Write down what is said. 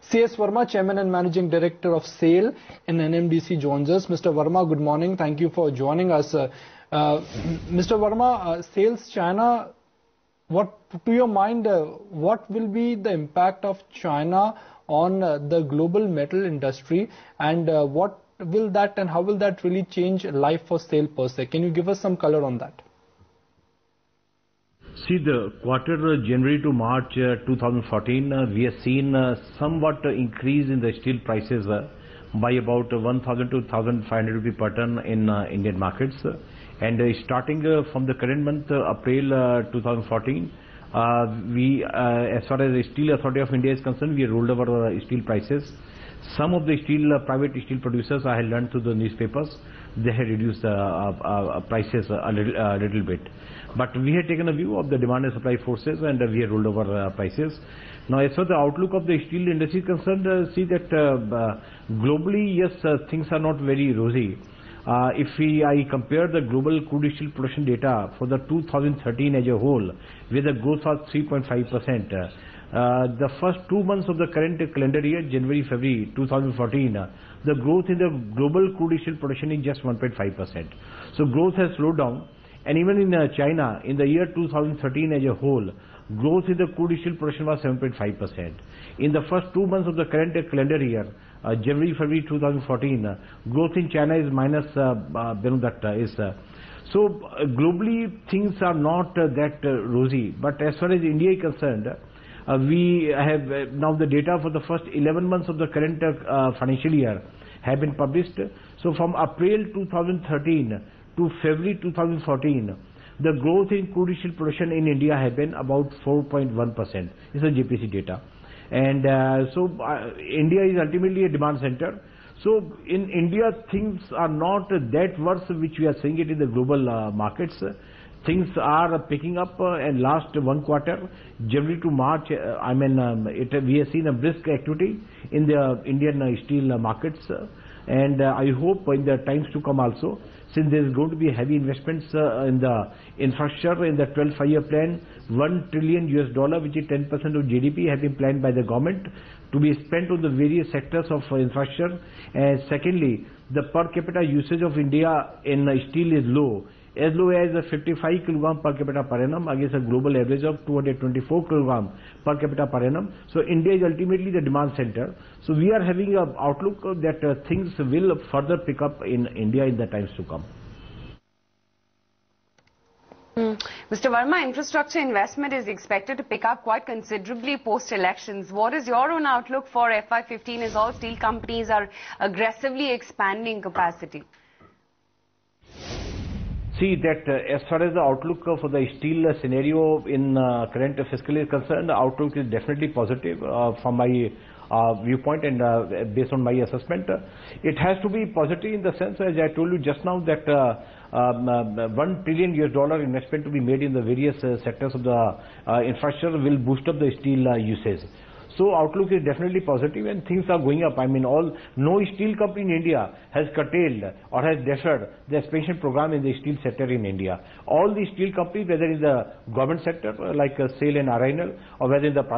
C.S. Verma, Chairman and Managing Director of SAIL in NMDC, joins us. Mr. Verma, good morning. Thank you for joining us. Mr. Verma, SAIL's China, what to your mind, what will be the impact of China on the global metal industry, and what will that and how will that really change life for SAIL per se? Can you give us some color on that? See, the quarter January to March 2014, we have seen somewhat increase in the steel prices by about 1,000 to 1,500 rupee per ton in Indian markets. And starting from the current month, April 2014, we, as far as the Steel Authority of India is concerned, we rolled over steel prices. Some of the private steel producers, I had learned through the newspapers, they had reduced prices a little bit. But we had taken a view of the demand and supply forces, and we had rolled over prices. Now, as far as the outlook of the steel industry is concerned, see that globally, yes, things are not very rosy. If I compare the global crude steel production data for the 2013 as a whole, with a growth of 3.5%, the first 2 months of the current calendar year, January, February 2014, the growth in the global crude steel production is just 1.5%. So growth has slowed down. And even in China, in the year 2013 as a whole, growth in the crude steel production was 7.5%. In the first 2 months of the current calendar year, January, February 2014, growth in China is minus, so globally things are not that rosy. But as far as India is concerned, we have now the data for the first 11 months of the current financial year have been published. So from April 2013 to February 2014, the growth in crude steel production in India has been about 4.1%. It's a JPC data. And India is ultimately a demand center. So in India, things are not that worse which we are seeing it in the global markets. Things are picking up, and last one quarter, January to March, we have seen a brisk activity in the Indian steel markets. And I hope in the times to come also, since there is going to be heavy investments in the infrastructure, in the 12th five-year plan, $1 trillion, which is 10% of GDP, have been planned by the government to be spent on the various sectors of infrastructure. And secondly, the per capita usage of India in steel is low, as low as 55 kg per capita per annum against a global average of 224 kg per capita per annum. So India is ultimately the demand center. So we are having an outlook that things will further pick up in India in the times to come. Mr. Verma, infrastructure investment is expected to pick up quite considerably post-elections. What is your own outlook for FY15 as all steel companies are aggressively expanding capacity? See that as far as the outlook for the steel scenario in current fiscal year is concerned, the outlook is definitely positive from my viewpoint and based on my assessment. It has to be positive in the sense, as I told you just now, that $1 trillion investment to be made in the various sectors of the infrastructure will boost up the steel usage. So outlook is definitely positive and things are going up. I mean, no steel company in India has curtailed or has deferred the expansion program in the steel sector in India. All the steel companies, whether in the government sector like SAIL and RINL, or whether in the private